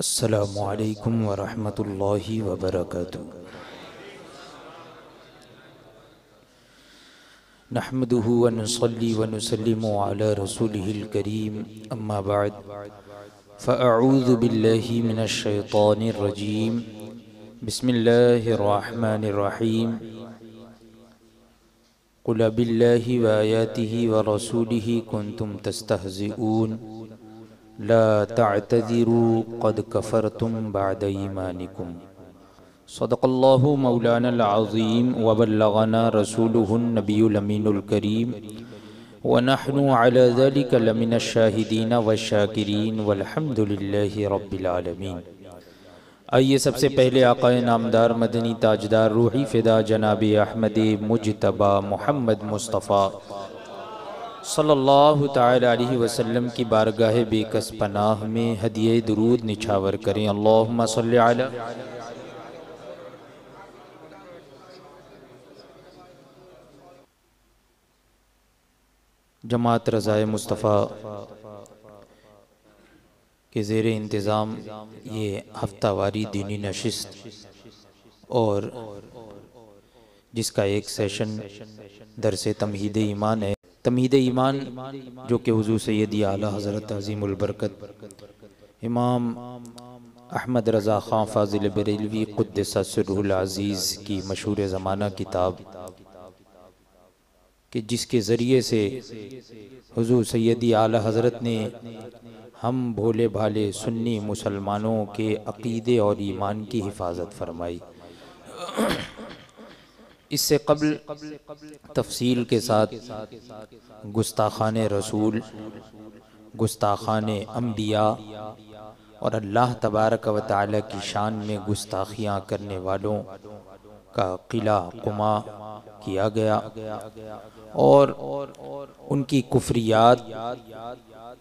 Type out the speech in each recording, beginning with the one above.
अस्सलामु अलैकुम वरहमतुल्लाहि वबरकातुहू। नहमदुहु व नुसल्ली व नुसल्लिमु अला रसूलिहिल करीम, अम्मा बाद, फ़अऊज़ु बिल्लाहि मिनश शैतानिर रजीम, बिस्मिल्लाहिर रहमानिर रहीम। क़ुल बिल्लाहि व आयातिहि व रसूलिहि कुन्तुम तस्तहज़िऊन, ला तअतज़िरू क़द कफ़रतुम बअद ईमानिकुम। सदक़ल्लाहु मौलानल अज़ीम व बल्लगना रसूलुहुन नबियुल अमीनुल करीम व नहनु अला ज़ालिका लमिनश शाहिदीन व शाकिरीन वल्हम्दुलिल्लाहि रब्बिल आलमीन। आइए सबसे पहले आक़ाए नामदार मदनी ताजदार रूही फ़िदा जनाब अहमद मुज्तबा मोहम्मद मुस्तफ़ा सल्लल्लाहु ताला अलैहि वसल्लम की बारगाह बेकस पनाह में हदिये दुरूद निछावर करें। अल्लाहुम्मा सल्लि अला जमात रज़ाए मुस्तफ़ा के ज़ेर इंतज़ाम ये हफ्तावारी दीनी नशिस्त और जिसका एक सेशन दरसे तमहीद ईमान है। तमहीद ईमान जो कि हुज़ूर सैयदी आला हज़रत अज़ीमुल बरकत इमाम अहमद रज़ा ख़ां फ़ाज़िल बरेलवी क़ुद्दस सिर्रुल अज़ीज़ की मशहूर ज़माना किताब कि जिसके ज़रिए से हुज़ूर सैयदी आला हज़रत ने हम भोले भाले सुन्नी मुसलमानों के अक़ीदे और ईमान की हिफाजत फरमाई। इससे क़ब्ल तफ़सील के साथ गुस्ताखान रसूल, गुस्ताखान अम्बिया और अल्लाह तबारक व तआला की शान में गुस्ताखियाँ करने वालों का क़िला कुमा किया गया और उनकी कुफ्रियात,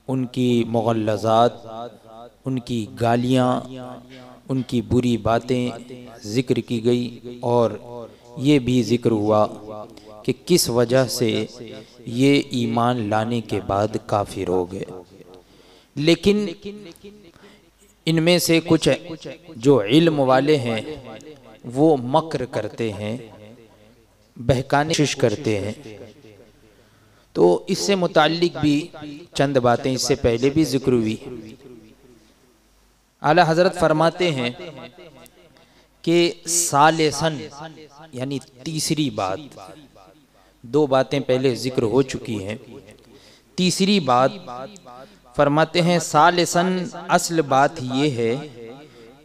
उनकी मुग़ल्लज़ात, उनकी गालियाँ, उनकी बुरी बातें ज़िक्र की गई और ये भी ज़िक्र हुआ कि किस वजह से ये ईमान लाने के बाद काफिर हो गए। लेकिन इनमें से कुछ जो इल्म वाले हैं वो मक्र करते हैं, बहकाने की कोशिश करते हैं। तो इससे मुताल्लिक भी चंद बातें इससे पहले भी जिक्र हुई। आला हज़रत फरमाते हैं कि सालेसन यानी तीसरी बात, दो बातें पहले जिक्र हो चुकी हैं, तीसरी बात फरमाते हैं सालेसन असल बात ये है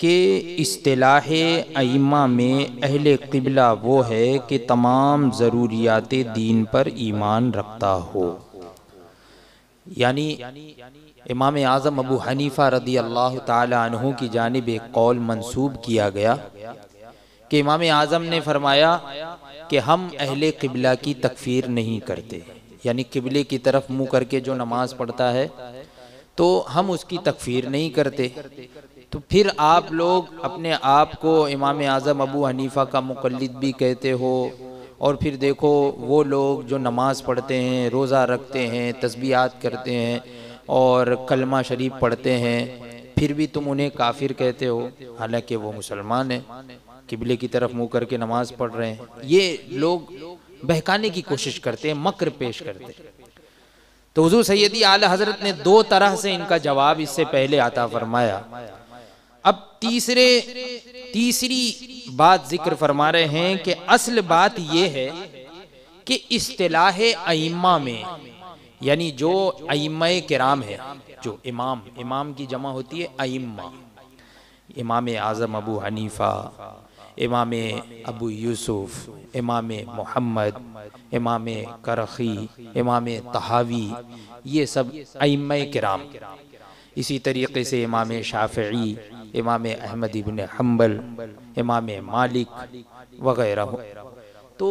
कि इस्तिलाह अइम्मा में अहले क़िबला वो है कि तमाम ज़रूरियात दीन पर ईमान रखता हो। यानी इमाम आज़म अबू हनीफ़ा रदी अल्लाह ताला अन्हु की जानिब एक कौल मंसूब किया गया कि इमाम आज़म ने फरमाया कि हम अहले क़िबला की तकफ़ीर नहीं करते, यानी क़िबले की तरफ मुँह करके जो नमाज पढ़ता है तो हम उसकी तकफ़ीर नहीं करते। तो फिर आप लोग अपने आप को इमाम आज़म अबू हनीफ़ा का मुक़ल्लिद भी कहते हो और फिर देखो वो लोग जो नमाज पढ़ते हैं, रोज़ा रखते हैं, तस्बीहात करते हैं और कलमा शरीफ पढ़ते हैं, फिर भी तुम उन्हें काफिर कहते हो, हालांकि वो मुसलमान हैं, किबले की तरफ मुँह करके नमाज पढ़ रहे हैं। ये लोग बहकाने की कोशिश करते हैं, मक्र पेश करते हैं। तो हुज़ूर सैयदी आला हज़रत ने दो तरह से इनका जवाब इससे पहले आता फरमाया। अब तीसरी बात जिक्र फरमा रहे हैं कि असल बात यह है कि इस्तिलाह अइम्मा में, यानी जो अइम्मा किराम है, जो इमाम की जमा होती है अइम्मा, इमाम आज़म अबू हनीफ़ा, इमाम अबू यूसुफ, इमाम मोहम्मद, इमाम करखी, इमाम तहावी, ये सब अइम्मा किराम। इसी तरीक़े से इमाम शाफ़िई, इमाम अहमद इब्न हम्बल, इमाम मालिक वग़ैरह। तो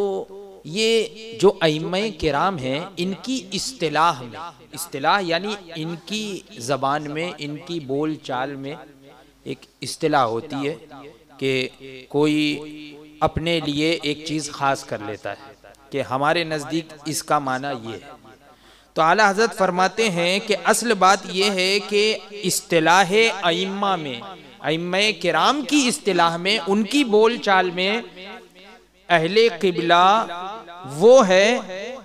ये जो अइम्मा किराम हैं इनकी इस्तिलाह में, इस्तिलाह यानी इनकी ज़बान में, इनकी बोल चाल में एक इस्तिलाह होती है कि कोई अपने लिए एक चीज़ ख़ास कर लेता है कि हमारे नज़दीक इसका माना ये है। तो आला हज़रत फरमाते हैं कि असल बात यह है कि इस्तिलाह अइम्मा में अइम्मे किराम की इस्तिलाह में, उनकी बोल चाल में अहले किबला वो है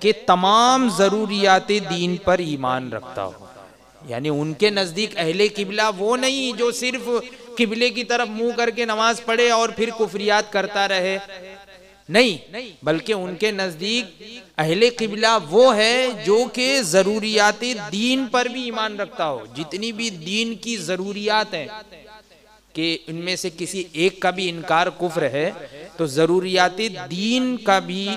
कि तमाम ज़रूरियात दीन पर ईमान रखता हो। यानी उनके नज़दीक अहले किबला वो नहीं जो सिर्फ किबले की तरफ मुंह करके नमाज पढ़े और फिर कुफरियात करता रहे, नहीं, बल्कि उनके नज़दीक अहले किबला वो है जो कि ज़रूरियात दीन पर भी ईमान रखता हो। जितनी भी दीन की ज़रूरियात हैं कि इनमें से किसी एक का भी इनकार कुफ्र है, तो ज़रूरियात दीन का भी,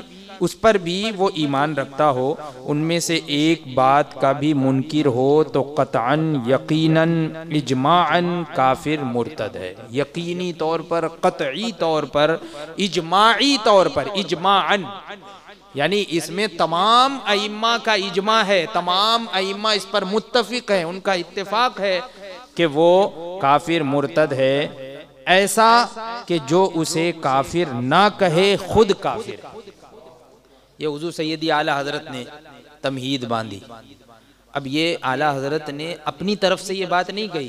उस पर भी वो ईमान रखता हो। उनमें से एक बात का भी मुनकिर हो तो क़तअन, यकीनन, इजमाअन काफिर मुर्तद है। यकीनी तौर पर, क़तई तौर पर, इजमाई तौर पर, इजमाअन यानी इसमें तमाम अइम्मा का इजमा है, तमाम अइम्मा इस पर मुत्तफिक है, उनका इत्तेफाक है कि वो काफिर मुर्तद है। ऐसा कि जो उसे काफिर ना कहे खुद काफिर। ये हुजूर सैयदी आला हजरत ने तमहीद बांधी। अब ये आला हजरत ने अपनी तरफ से ये बात नहीं कही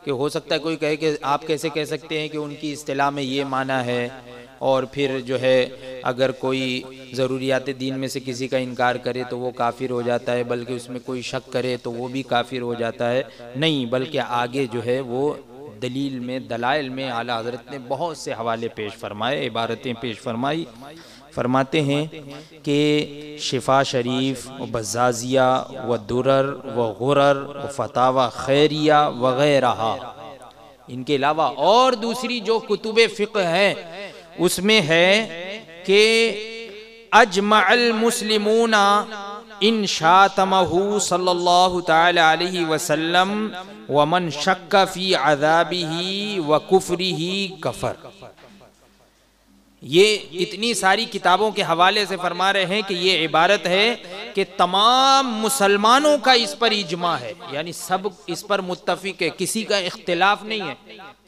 कि हो सकता है कोई कहे कि आप कैसे कह सकते हैं कि उनकी इस्तिलाह में ये माना है, और फिर जो है अगर कोई ज़रूरियात दीन में से किसी का इनकार करे तो वो काफिर हो जाता है, बल्कि उसमें कोई शक करे तो वो भी काफिर हो जाता है। नहीं, बल्कि आगे जो है वो दलील में, दलाइल में आला हजरत ने बहुत से हवाले पेश फरमाए, इबारतें पेश फरमाई। फरमाते हैं कि शिफा शरीफ व बज़ाज़िया व दुरर व गुरर व फतावा खैरिया वगैरह, इनके अलावा और दूसरी जो कुतुबे फ़िक़्ह हैं उसमें है कि अजमअल मुस्लिमूना इन शातमहु सल्लल्लाहु तआला अलैहि वसल्लम व मन शक्का फी अज़ाबिही व कुफ्रिही कफर। ये इतनी सारी किताबों के हवाले से फरमा रहे हैं कि ये इबारत है कि तमाम मुसलमानों का इस पर इजमा है, यानी सब इस पर मुत्तफिक है, किसी का इख्तिलाफ नहीं है,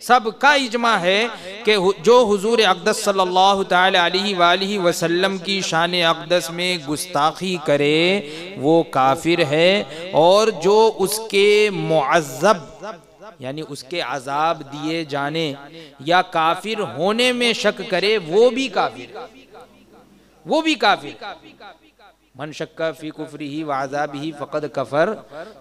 सबका इजमा है कि जो हुजूर अक़दस सल्लल्लाहु तआला अलैहि वसल्लम की शान अक़दस में गुस्ताखी करे वो काफिर है, और जो उसके मुअज़्ज़ब यानी उसके अजाब दिए जाने या काफिर होने में शक करे वो भी काफिर, वो भी काफिर। मन शक्का फी कुफ्रिही व अज़ाबिही फ़क़द कफ़र,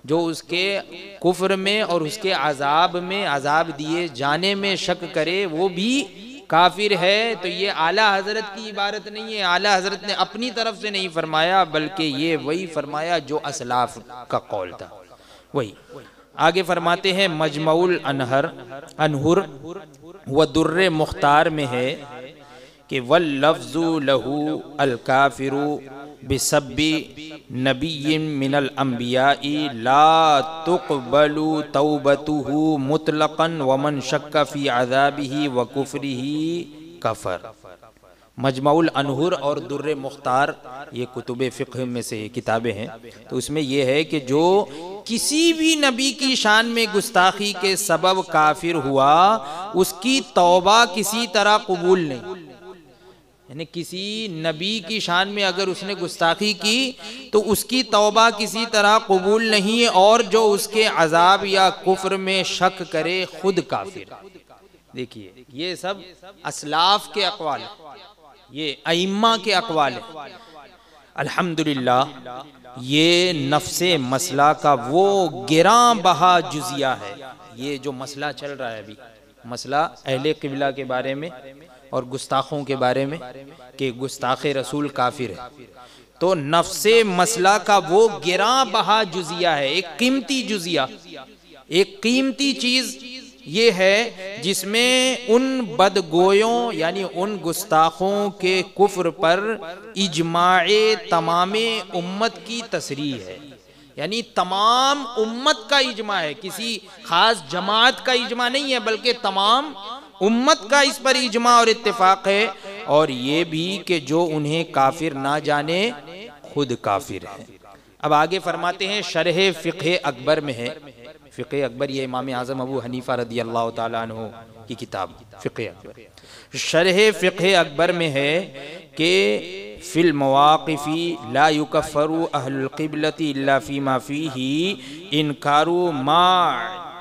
जो उसके कुफ्र में और उसके अजाब में, अजाब दिए जाने में शक करे वो भी काफिर है। तो ये आला हजरत की इबारत नहीं है, आला हजरत ने अपनी तरफ से नहीं फरमाया, बल्कि ये वही फरमाया जो असलाफ का कौल था, वही। आगे फरमाते हैं मजमउल अनहुर व दुर्रे मुख्तार में है कि वल लफ्ज़ु लहू अल काफिरु बिसब्बि नबिय्यिन मिनल अंबियाई ला तुक़बलु तौबतुहु मुतलक़न व मन शक्का फी अज़ाबिही व कुफ्रिही कफ़र। मजमउल अनहुर और दुर्रे मुख्तार ये कुतुबे फ़िक़्ह में से किताबें हैं। तो उसमें यह है कि जो किसी भी नबी की शान में गुस्ताखी के सबब काफिर हुआ उसकी तौबा किसी तरह कबूल नहीं। यानी किसी नबी की शान में अगर उसने गुस्ताखी की तो उसकी तौबा किसी तरह कबूल नहीं है, और जो उसके अजाब या कुफ्र में शक करे खुद काफिर। देखिए ये सब असलाफ के अक़वाल, ये अइम्मा के अक़वाल है। अल्हम्दुलिल्लाह ये नफ्से मसला का वो गिरां बहा जुजिया है। ये जो मसला चल रहा है अभी, मसला अहले क़िबला के बारे में और गुस्ताखों के बारे में कि गुस्ताखे रसूल काफिर है, तो नफ्से मसला का वो गिरां बहा जुजिया है, एक कीमती जुजिया, एक कीमती चीज ये है जिसमें उन बदगोयों यानी उन गुस्ताखों के कुफ्र पर इजमाए तमामे उम्मत की तसरीह है। यानी तमाम उम्मत का इजमा है, किसी खास जमात का इजमा नहीं है, बल्कि तमाम उम्मत का इस पर इजमा और इत्तेफाक है। और ये भी कि जो उन्हें काफिर ना जाने खुद काफिर है। अब आगे फरमाते हैं शरह फ़िक़्ह अकबर में है, फ़िक़्ह अकबर ये इमाम आज़म अबू हनीफ़ा रदी अल्लाह ताला अन्हु की किताब फ़िक़्ह अकबर। शरह फ़िक़्ह अकबर में है कि फ़िल मवाक़िफ़ी ला युकफ़्फ़रु अहलुल क़िबलति इल्ला फ़ीमा फ़ीही इनकारू मा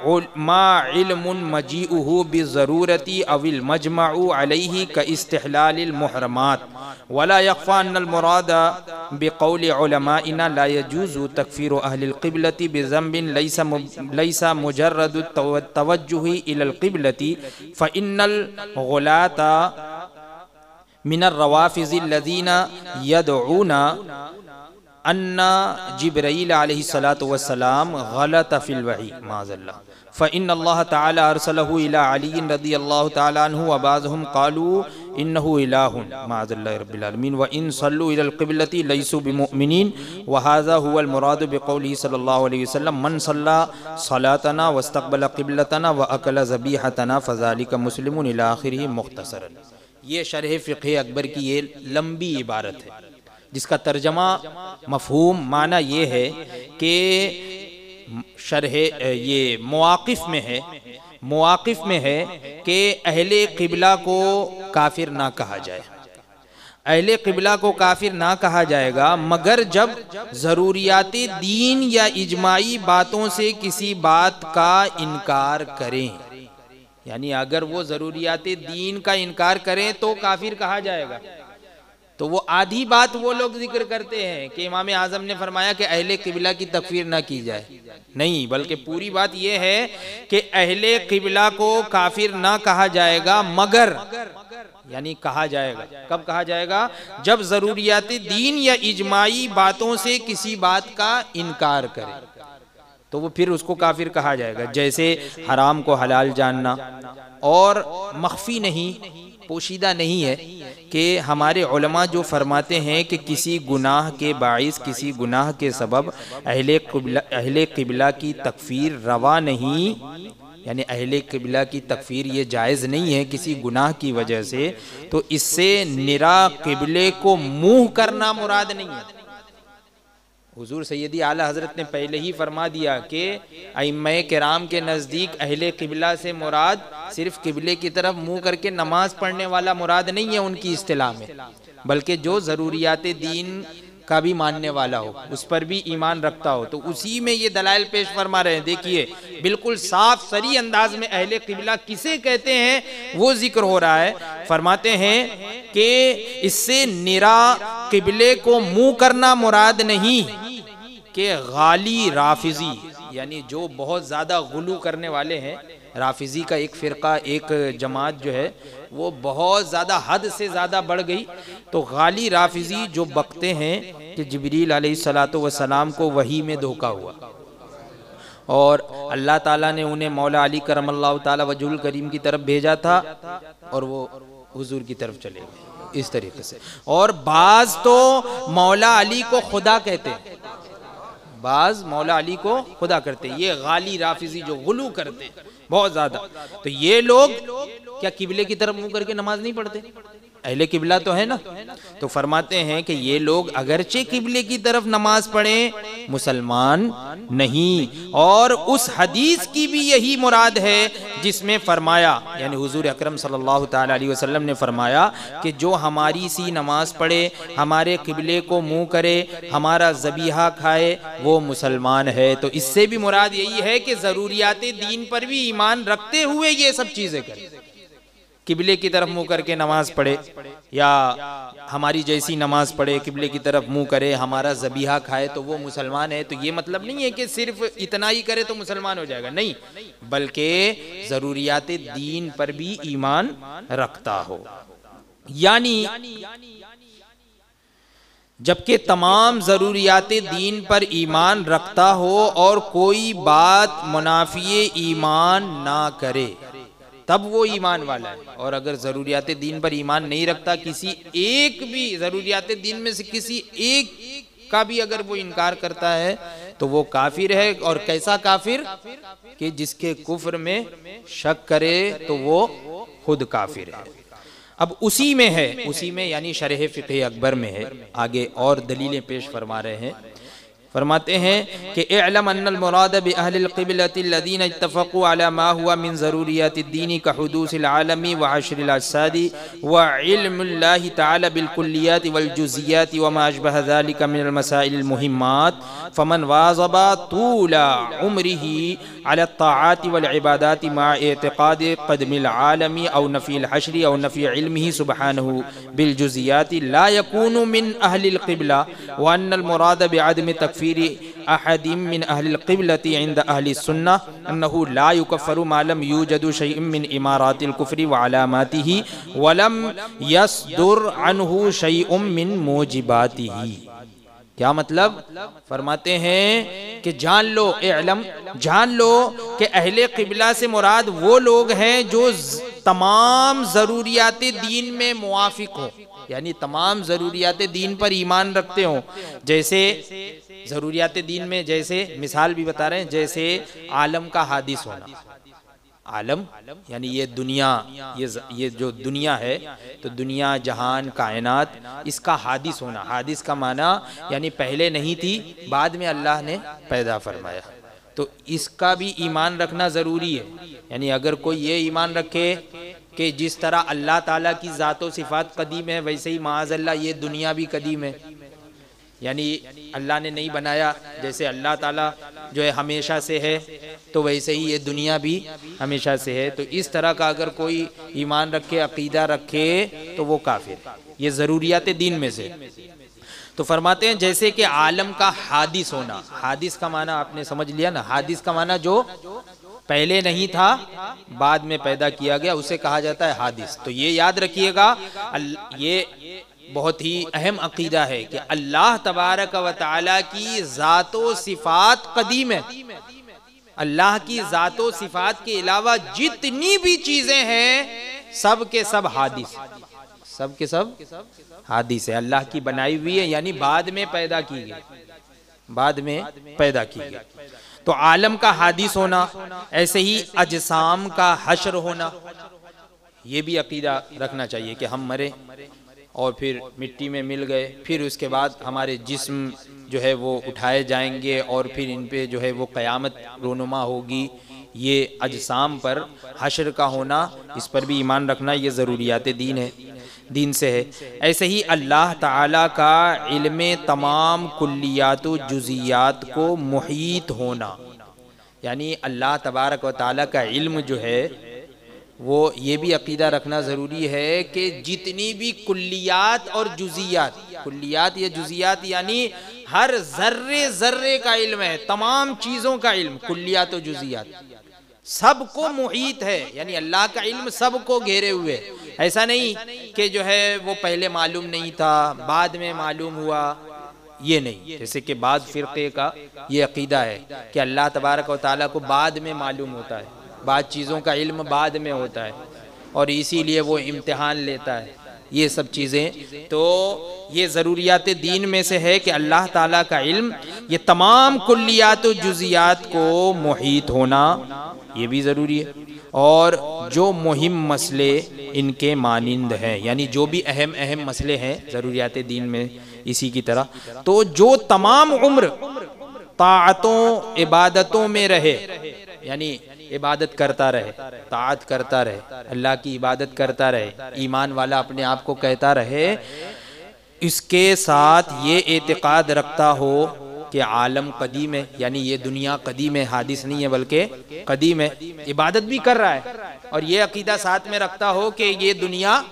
इल्मुन मजीउहु बिज़रूरती अविल मजमउ अलैहि का इस्तिहलालिल मुहर्रमात वला यख्फा अन्नल मुराद बिक़ौलि उलमाइना ला यजूज़ु तकफ़ीरु अहलिल क़िबलति बिज़ंबिन लैसा मुजर्रदु तवज्जुहि इलल क़िबलति फ़इन्नल गुलाता मिनर रवाफ़िज़िल्लज़ीना यदऊना अन्ना जिब्राईल अलैहिस्सलातु वस्सलाम गलत फिल वही माज़ल्लाह फ़इन्नल्लाह तआला अरसलहु इला अली रज़ियल्लाहु तआला अन्हु व बाज़हुम क़ालू इन्नहु इलाहुन माज़ल्लाह रब्बिल आलमीन व इन सल्लू इलल क़िबलति लैसू बिमुमिनीन व हाज़ा हुवल मुरादु बिक़ौलिही सल्लल्लाहु अलैहि वसल्लम मन सल्ला सलातना वस्तक़बल क़िबलतना व अकल ज़बीहतना फ़ज़ालिका मुस्लिमुन इला आखिरिही मुख़्तसरन। ये शरह फ़िक़्ह अकबर की ये लंबी इबारत है जिसका तर्जमा मफ़हूम माना ये है कि शरह ये मवाक़िफ़ में है कि अहले क़िबला को काफिर ना कहा जाए। अहले क़िबला को काफिर ना कहा जाएगा मगर जब ज़रूरियात दीन या इजमाई बातों से किसी बात का इनकार करें, यानी अगर वो ज़रूरियात दीन का इनकार करें तो काफिर कहा जाएगा। तो वो आधी बात वो लोग जिक्र करते हैं कि इमाम आज़म ने फरमाया कि अहले क़िबला की तकफ़ीर ना की जाए, नहीं बल्कि पूरी बात ये है कि अहले क़िबला को काफिर ना कहा जाएगा मगर, यानी कहा जाएगा कब कहा जाएगा, जब ज़रूरियात दीन या इजमाई बातों से किसी बात का इनकार करे तो वो फिर उसको काफिर कहा जाएगा। जैसे हराम को हलाल जानना, और मख्फी नहीं, पोशीदा नहीं है कि हमारे उलमा जो फरमाते हैं कि किसी गुनाह के बाइस, किसी गुनाह के सबब अहले क़िबला की तकफ़ीर रवा नहीं, यानी अहले क़िबला की तकफ़ीर ये जायज़ नहीं है किसी गुनाह की वजह से, तो इससे निरा क़िबले को मुँह करना मुराद नहीं है। हुजूर सैयदी आला हज़रत ने पहले ही फरमा दिया कि अइम्माए किराम के नज़दीक अहले क़िबला से मुराद सिर्फ क़िबले की तरफ मुँह करके नमाज़ पढ़ने वाला मुराद नहीं है उनकी इस्तिलाह में, बल्कि जो ज़रूरियात दीन का भी मानने वाला हो, उस पर भी ईमान रखता हो। तो उसी में ये दलाइल पेश फरमा रहे हैं। देखिए बिल्कुल साफ सरी अंदाज में अहले क़िबला किसे कहते हैं वो जिक्र हो रहा है। फरमाते हैं कि इससे निरा क़िबले को मुँह करना मुराद नहीं कि गाली राफिजी, यानी जो बहुत ज़्यादा गुलू करने वाले हैं। राफिजी का एक फ़िरका, एक जमात जो है वो बहुत ज़्यादा हद से ज़्यादा बढ़ गई। तो गाली राफिजी जो बकते हैं कि जिब्रील अलैहिस्सलातु वस्सलाम को वही में धोखा हुआ और अल्लाह ताला ने उन्हें मौला अली करमल्लाहु ताला वजहुल करीम की तरफ भेजा था और वो हुजूर की तरफ चले गए इस तरीके से। और बाज़ तो मौला अली को खुदा कहते हैं, बाज़ मौला अली को खुदा करते हैं। ये गाली राफिजी जो गुलू करते हैं बहुत ज़्यादा, तो ये लोग क्या क़िबले की तरफ मुँह करके नमाज नहीं पढ़ते? अहले क़िबला तो है ना। तो फरमाते हैं कि ये लोग अगरचे क़िबले की तरफ नमाज पढ़ें मुसलमान नहीं। और उस हदीस की भी यही मुराद है जिसमें फरमाया, यानी हुजूर अकरम सल्लल्लाहु ताला अलैहि वसल्लम ने फरमाया कि जो हमारी सी नमाज पढ़े, हमारे क़िबले को मुँह करे, हमारा ज़बीहा खाए, वो मुसलमान है। तो इससे भी मुराद यही है कि ज़रूरियात दीन पर भी ईमान रखते हुए ये सब चीज़ें करें। क़िबले की तरफ मुँह करके नमाज पढ़े या हमारी जैसी नमाज पढ़े, क़िबले की तरफ मुँह करे, हमारा ज़बीहा खाए तो वो मुसलमान है। तो ये मतलब नहीं है कि सिर्फ इतना ही करे तो मुसलमान हो जाएगा, नहीं, बल्कि ज़रूरियात दीन पर भी ईमान रखता हो। यानी जबकि तमाम ज़रूरियात दीन पर ईमान रखता हो और कोई बात मुनाफिए ईमान ना करे, तब वो ईमान वाला है। और अगर ज़रूरियात दीन पर ईमान नहीं रखता, किसी एक भी ज़रूरियात दीन में से किसी एक का भी अगर वो इनकार करता है तो वो काफिर है। और कैसा काफिर कि जिसके कुफ्र में शक करे तो वो खुद काफिर है। अब उसी में है, उसी में यानी शरह फ़िक़्ह अकबर में है, आगे और दलीलें पेश फरमा रहे हैं फरमाते हैं कि इअलम अन्नल मुराद बि अहलिल क़िबलति लदीन इत्तफ़क़ू अला मा हुआ मिन ज़रूरियातिद दीनी का हुदूसिल आलमी व हश्रिल अजसादी व इल्मुल्लाहि तआला बिल कुल्लियाति वल जुज़ियाति व मा अशबह ज़ालिका मिनल मसाइलिल मुहिम्मात फमन वाज़बा तूला उम्रिही अला ताआति वल इबादाति मा इअतिक़ाद क़दमिल आलमी औ नफ़ील हश्रि औ नफ़ी इल्मिही सुब्हानहु बिल जुज़ियाति ला यकूनु मिन अहलिल क़िबला व अन्नल मुराद बिअदमि तकफ़ीरी अहदिम मिन अहलिल क़िबलति इंद अहलिस सुन्नह अन्नहु ला युकफ़्फ़रु मा लम यूजदु शैउम मिन इमारातिल कुफ़्रि व अलामातिही व लम यसदुर अन्हु शैउम मिन मूजिबातिही। क्या मतलब? फरमाते हैं कि जान लो, इल्म जान लो कि अहले क़िबला से मुराद वो लोग हैं जो तमाम ज़रूरियात दीन में मुवाफ़िक हो, यानी तमाम ज़रूरियात दीन पर ईमान रखते हो। जैसे ज़रूरियात दीन में, जैसे मिसाल भी बता रहे हैं, जैसे आलम का हादिस होना। आलम यानी ये दुनिया, ये जो दुनिया है, तो दुनिया, जहान, कायनात, इसका हादिस होना। हादिस का माना यानी पहले नहीं थी, बाद में अल्लाह ने पैदा फरमाया। तो इसका भी ईमान रखना ज़रूरी है। यानी अगर कोई ये ईमान रखे कि जिस तरह अल्लाह ताला की ज़ात व सिफ़ात कदीम है, वैसे ही माअज़ल्लाह ये दुनिया भी कदीम है, यानी अल्लाह ने नहीं बनाया। जैसे अल्लाह ताला जो है हमेशा से है, तो वैसे ही ये दुनिया भी हमेशा से है। तो इस तरह का अगर कोई ईमान रखे, अकीदा रखे, तो वो काफिर। ये ज़रूरियात दीन में से। तो फरमाते हैं जैसे कि आलम का हादिस होना। हादिस का माना आपने समझ लिया ना, हादिस का माना जो पहले नहीं था, बाद में पैदा किया गया, उसे कहा जाता है हादिस। तो ये याद रखिएगा, ये बहुत ही अहम अकीदा है कि अल्लाह तबारक व तआला की ज़ातो सिफ़ात कदीम है। अल्लाह की ज़ातो सिफ़ात के अलावा जितनी भी चीज़ें हैं, सब के सब हादिस, सब के सब हादिस है, अल्लाह की बनाई हुई है, यानी बाद में पैदा की गई, बाद में पैदा की गई। तो आलम का हादिस होना, ऐसे ही अजसाम का हश्र होना, ये भी अकीदा रखना चाहिए कि हम मरे और फिर मिट्टी में मिल गए, फिर उसके बाद हमारे जिस्म जो है वो उठाए जाएंगे और फिर इन पे जो है वो क़यामत रोनुमा होगी। ये अजसाम पर हश्र का होना, इस पर भी ईमान रखना, ये ज़रूरियात दीन है, दीन से है। ऐसे ही अल्लाह ताला का इल्मे तमाम कुल्लियात व जुज़ियात को मुहीत होना, यानी अल्लाह तबारक व ताला का इल्म जो है वो, ये भी अकीदा रखना ज़रूरी है कि जितनी भी कुल्लियात और जुज़ियात, कुल्लियात या जुज़ियात यानी हर ज़र्रे ज़र्रे का इल्म है, तमाम चीज़ों का इल्म, कुल्लियात और जुज़ियात सबको मुहीत है, यानी अल्लाह का इल्म सबको घेरे हुए। ऐसा नहीं कि जो है वो पहले मालूम नहीं था, बाद में मालूम हुआ, ये नहीं। जैसे कि बाद फ़िरक़े का ये अकीदा है कि अल्लाह तबारक व तआला को बाद में मालूम होता है, बाद चीज़ों का इल्म बाद में होता है और इसीलिए वो इम्तिहान लेता है, ये सब चीज़ें। तो ये ज़रूरियात दीन में से है कि अल्लाह ताला का इल्म, ये तमाम कुल्लियात व जुज़ियात को मुहीत होना, ये भी ज़रूरी है। और जो मुहिम मसले इनके मानिंद हैं, यानी जो भी अहम अहम मसले हैं ज़रूरियात दीन में इसी की तरह, तो जो तमाम उम्र ताअतों इबादतों में रहे, यानी इबादत करता रहे, ताअत करता रहे, अल्लाह की इबादत करता रहे, ईमान वाला अपने आप को कहता रहे, इसके साथ ये एतिक़ाद रखता हो कि आलम कदीम है, यानी ये दुनिया कदीम है, हादिस नहीं है बल्कि कदीम है, इबादत भी कर रहा है, और ये अकीदा साथ में रखता हो कि ये दुनिया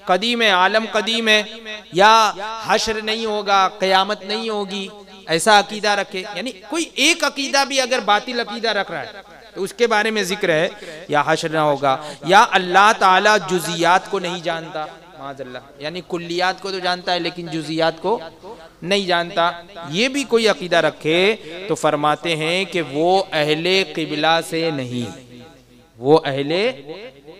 कदीम है, आलम कदीम है, या हश्र नहीं होगा, क़यामत नहीं होगी, ऐसा अकीदा रखे। यानी कोई एक अकीदा भी अगर बातिल अकीदा रख रहा है तो उसके बारे में जिक्र है, या हश्र ना होगा, या अल्लाह ताला जुज़ियात को नहीं जानता, माज़अल्लाह, यानी कुल्लियात को तो जानता है लेकिन जुज़ियात को नहीं जानता, ये भी कोई अकीदा रखे तो फरमाते हैं कि वो अहले क़िबला से नहीं, वो अहले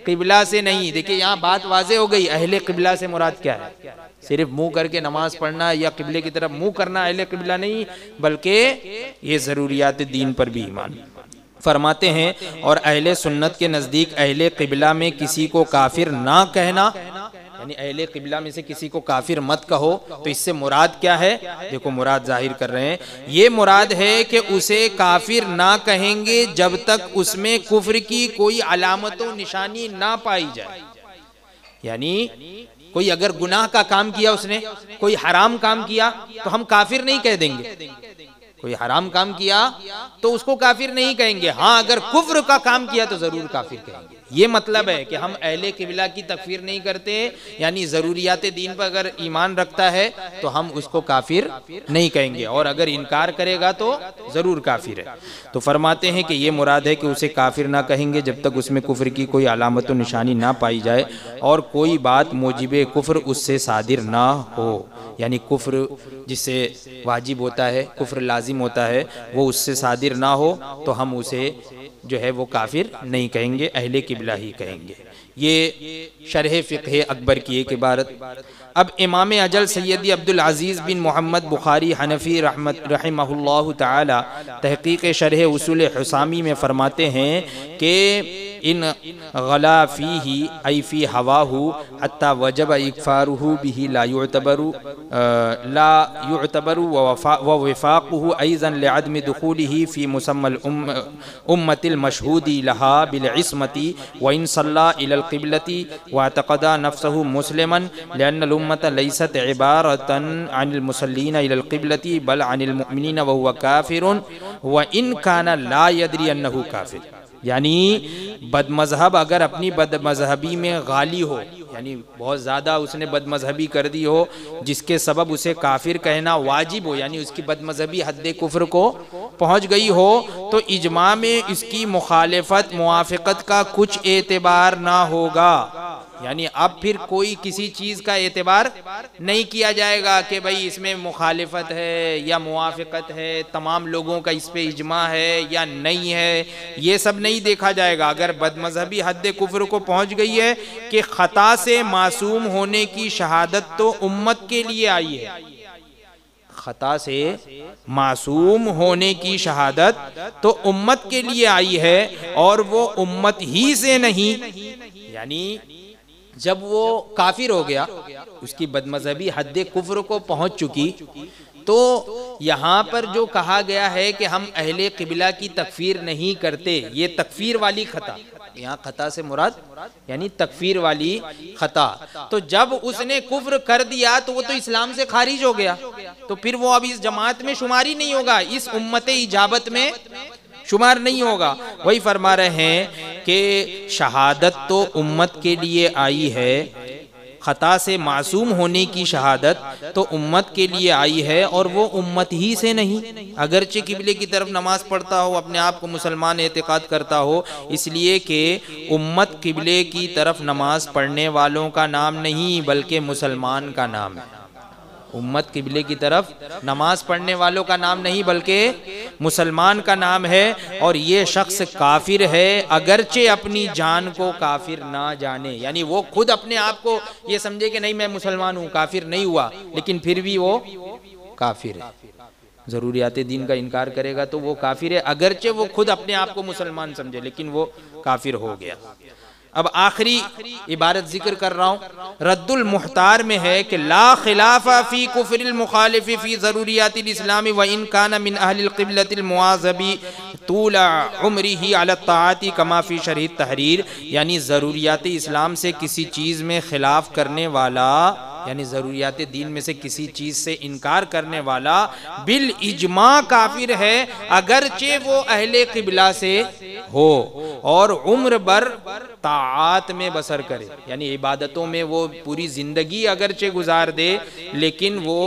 क़िबला से नहीं। देखिए यहाँ बात वाज़े हो गई, अहले क़िबला से मुराद क्या है? सिर्फ मुंह करके नमाज पढ़ना या क़िबले की तरफ मुंह करना अहले क़िबला नहीं, बल्कि ये ज़रूरियात दीन पर भी ईमान। फरमाते हैं और अहले सुन्नत के नज़दीक अहले क़िबला में किसी को काफिर ना कहना, यानी अहले क़िबला में से किसी को काफिर मत कहो, तो इससे मुराद क्या है? देखो मुराद जाहिर कर रहे हैं, ये मुराद है कि उसे काफिर ना कहेंगे जब तक उसमें कुफ्र की कोई अलामतों निशानी ना पाई जाए। यानी कोई अगर गुनाह का काम किया, उसने कोई हराम काम किया, तो हम काफिर नहीं कह देंगे। कोई हराम काम किया तो उसको काफिर नहीं कहेंगे। हाँ, अगर कुफ्र का काम किया तो जरूर काफिर कहेंगे। ये मतलब है कि हम अहले क़िबला की तकफीर नहीं करते, यानी ज़रूरियात दीन पर अगर ईमान रखता है तो हम उसको काफिर नहीं कहेंगे, और अगर इनकार करेगा तो ज़रूर काफिर है। तो फरमाते हैं कि ये मुराद है कि उसे काफिर ना कहेंगे जब तक उसमें कुफ्र की कोई अलामत व निशानी ना पाई जाए और कोई बात मुजिब कुफ्र उससे सादिर ना हो। यानी कुफ्र जिससे वाजिब होता है, कुफ्र लाजिम होता है, वो उससे सादिर ना हो तो हम उसे जो है वो काफिर नहीं कहेंगे, अहले क़िबला ही कहेंगे। ये शरह फ़िक़्ह अकबर की एक इबारत। अब इमाम अजल सैयदी अब्दुल अज़ीज़ बिन मोहम्मद बुखारी हनफ़ी रहमहुल्लाहु ताला तहक़ीक़ शरह उसूल हुसामी में फरमाते हैं कि इन गला फ़ीही ऐ फ़ी हवाहु हत्ता वजब इकफ़ारुहु बिही ला युअतबरु व वफ़ाक़ुहु ऐज़न लिअदम दुख़ूलिही फ़ी मुसम्मल उम्मतिल मशहूदी लहा बिल इस्मति व इन सल्ला इलल क़िबलति व तक़दा नफ़्सहु मुस्लिमन लिअन्नल उम्मत लैसत इबारतन अनिल मुसल्लीन इलल क़िबलति बल अनिल मुअमिनीन व हुवा काफ़िरुन व इन काना ला यदरी अन्नहु काफ़िर। यानी बदमज़हब अगर अपनी बदमज़हबी में गाली हो, यानी बहुत ज़्यादा उसने बदमज़हबी कर दी हो जिसके सबब उसे काफिर कहना वाजिब हो, यानी उसकी बदमज़हबी हद्द कुफ्र को पहुँच गई हो, तो इजमा में इसकी मुखालिफत मुआफ़िक़त का कुछ एतबार ना होगा। यानी अब फिर कोई किसी चीज़ का एतबार नहीं किया जाएगा कि भाई इसमें मुखालिफत है या मुआफ़िक़त है, तमाम लोगों का इस पे इजमा है या नहीं है, ये सब नहीं देखा जाएगा। अगर बदमज़हबी हद्द कुफ्र को पहुंच गई है कि ख़ता से मासूम होने की शहादत तो उम्मत के लिए आई है, ख़ता से मासूम होने की शहादत तो उम्मत के लिए आई है और वो उम्मत ही से नहीं, यानी जब वो काफिर हो गया, उसकी बदमज़हबी हद्द कुफ्र को पहुंच चुकी, तो यहाँ पर जो कहा गया है कि हम अहले क़िबला की तकफीर नहीं करते, ये तकफीर वाली खता, यहाँ खता से मुराद यानी तकफीर वाली खता। तो जब उसने कुफ्र कर दिया तो वो तो इस्लाम से खारिज हो गया, तो फिर वो अब इस जमात में शुमारी नहीं होगा, इस उम्मत इजाबत में शुमार नहीं होगा। वही फरमा रहे हैं कि शहादत तो उम्मत के लिए आई है, खता से मासूम होने की शहादत तो उम्मत के लिए आई है और वो उम्मत ही से नहीं। अगरचे किबले की तरफ नमाज पढ़ता हो, अपने आप को मुसलमान एतिकाद करता हो, इसलिए कि उम्मत किबले की तरफ नमाज पढ़ने वालों का नाम नहीं बल्कि मुसलमान का नाम है। उम्मत किबले की तरफ नमाज पढ़ने वालों का नाम नहीं बल्कि मुसलमान का नाम है, और ये शख्स काफिर है अगरचे अपनी जान को काफिर ना जाने, यानी वो खुद अपने आप को ये समझे कि नहीं मैं मुसलमान हूँ, काफिर नहीं हुआ, लेकिन फिर भी वो काफिर है। ज़रूरियात दीन का इनकार करेगा तो वो काफिर है, अगरचे वो खुद अपने आप को मुसलमान समझे, लेकिन वो काफिर हो गया। अब आखिरी इबारत जिक्र कर रहा हूँ, रद्दुल मुख्तार में है कि ला खिलाफा फी कुफ्रिल मुखालिफी फी ज़रूरियातिल इस्लामी व इन काना मिन अहलिल क़िबलतिल मुआज़बी तूला उम्रिही अला ताअती कमा फी शरह तहरीर, यानी ज़रूरियात इस्लाम से किसी चीज़ में खिलाफ करने वाला, यानी ज़रूरियात दीन में से किसी चीज़ से इनकार करने वाला बिल इजमा काफिर है, अगरचे वो अहले क़िबला से हो और उम्र भर ताआत में बसर करे, यानी इबादतों में वो पूरी ज़िंदगी अगरचे गुजार दे, लेकिन वो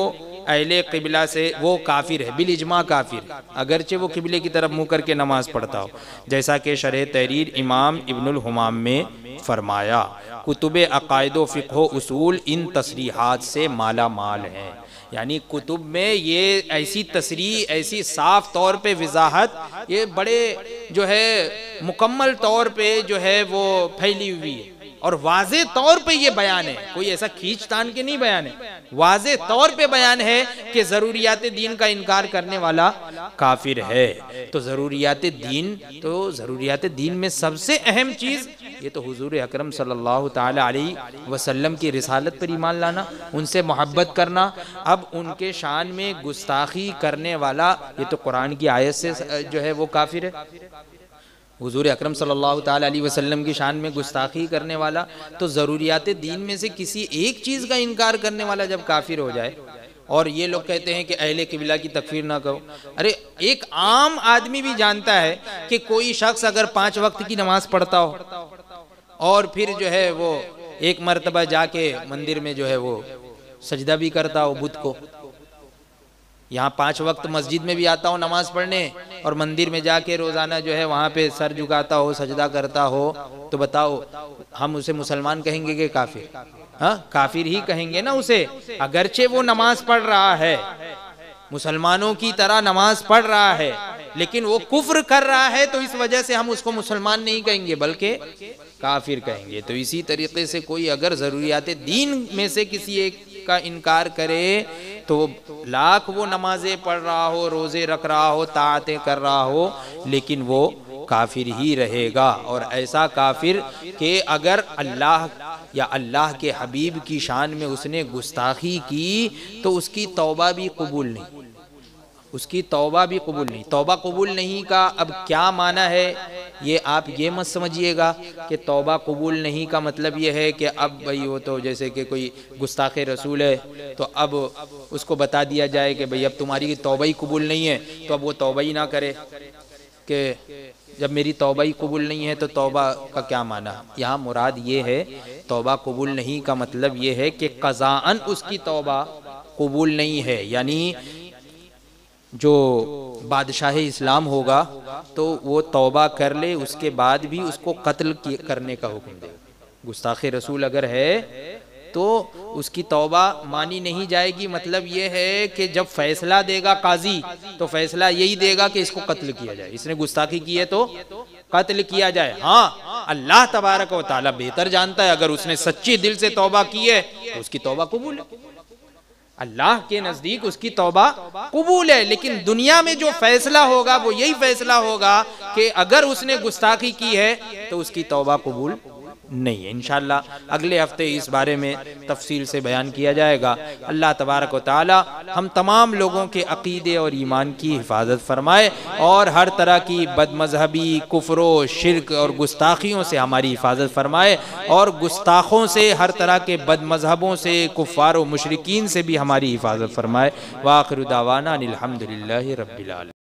अहले क़िबला से वो काफिर है, बिल इजमा काफिर, अगरचे वो क़िबले की तरफ मुँह करके नमाज पढ़ता हो, जैसा कि शरह तहरीर इमाम इब्नुल हुमाम में फरमाया। कुतुब अक़ाइद व फ़िक़्ह उसूल इन तसरीहात से माला माल हैं, यानी कुतुब में ये ऐसी तसरीह, ऐसी साफ तौर पे वज़ाहत, ये बड़े जो है मुकम्मल तौर पे जो है वो फैली हुई है, और वाज़े तौर पे ये बयान है, कोई ऐसा खींच तान के नहीं बयान है, वाज़े तौर पे बयान है कि ज़रूरियात दीन का इनकार करने वाला काफिर है। तो ज़रूरियात दीन में सबसे अहम चीज़ ये तो हुजूर अकरम सल्लल्लाहु ताला अलैहि वसल्लम की रिसालत पर ईमान लाना, उनसे मोहब्बत करना। अब उनके शान में गुस्ताखी करने वाला, ये तो कुरान की आयत से जो है वो काफिर है। हुजूर अकरम सल्लल्लाहु ताला अलैहि वसल्लम की शान में गुस्ताखी करने वाला, तो ज़रूरियात दीन में से किसी एक चीज़ का इनकार करने वाला जब काफिर हो जाए, और ये लोग कहते हैं कि अहले किबला की तकफीर ना करो। अरे एक आम आदमी भी जानता है कि कोई शख्स अगर 5 वक्त की नमाज पढ़ता हो और फिर जो है वो एक मर्तबा जाके मंदिर में जो है वो सजदा भी करता हो बुत को, यहाँ 5 वक्त मस्जिद में भी आता हो नमाज पढ़ने और मंदिर में जाके रोजाना जो है वहाँ पे सर झुकाता हो, सजदा करता हो, तो बताओ हम उसे मुसलमान कहेंगे कि काफिर? हाँ, काफिर ही कहेंगे ना उसे। अगरचे वो नमाज पढ़ रहा है, मुसलमानों की तरह नमाज पढ़ रहा है, लेकिन वो कुफ्र कर रहा है, तो इस वजह से हम उसको मुसलमान नहीं कहेंगे बल्कि काफिर कहेंगे। तो इसी तरीके से कोई अगर ज़रूरियात दीन में से किसी एक का इनकार करे, तो लाख वो नमाजें पढ़ रहा हो, रोज़े रख रहा हो, ताअतें कर रहा हो, लेकिन वो काफिर ही रहेगा। और ऐसा काफिर कि अगर अल्लाह या अल्लाह के हबीब की शान में उसने गुस्ताखी की तो उसकी तौबा भी कबूल नहीं, उसकी तौबा भी कबूल नहीं। तौबा कबूल नहीं का अब क्या माना है, ये आप ये मत समझिएगा कि तौबा कबूल नहीं का मतलब ये है कि अब भाई वो तो जैसे कि कोई गुस्ताख रसूल है तो अब उसको बता दिया जाए कि भाई अब तुम्हारी तौबा ही कबूल नहीं है तो अब वो तौबा ही ना करे, कि जब मेरी तौबा ही कबूल नहीं है तो तौबा का क्या माना। यहाँ मुराद ये है, तौबा कबूल नहीं का मतलब ये है कि क़ज़ाअन उसकी तौबा कबूल नहीं है, यानी जो बादशाह इस्लाम होगा तो वो तौबा कर ले, उसके बाद भी उसको कत्ल करने का हुक्म दे। गुस्ताख रसूल अगर है तो उसकी तौबा मानी नहीं जाएगी। मतलब ये है कि जब फैसला देगा काजी तो फैसला यही देगा कि इसको कत्ल किया जाए, इसने गुस्ताखी की है तो कत्ल किया जाए। हाँ, अल्लाह तबारक व तआला बेहतर जानता है, अगर उसने सच्ची दिल से तौबा की है तो उसकी तौबा कबूल है, अल्लाह के नजदीक उसकी तौबा कबूल है। लेकिन दुनिया में जो फैसला होगा वो यही फैसला होगा कि अगर उसने गुस्ताखी की है तो उसकी तौबा कबूल नहीं है। इंशाअल्लाह अगले हफ्ते इस बारे में तफसील से बयान किया जाएगा। अल्लाह तबारक व तआला हम तमाम लोगों के अकीदे और ईमान की हिफाजत फरमाए और हर तरह की बदमजहबी, कुफ्रो, शिरक और गुस्ताखियों से हमारी हिफाजत फरमाए और गुस्ताखों से, हर तरह के बदमजहबों से, कुफ़ार व मुशरिकीन से भी हमारी हिफाजत फरमाए। व आखिरु दावाना अनिल हम्दुलिल्लाहि रब्बिल आलमीन।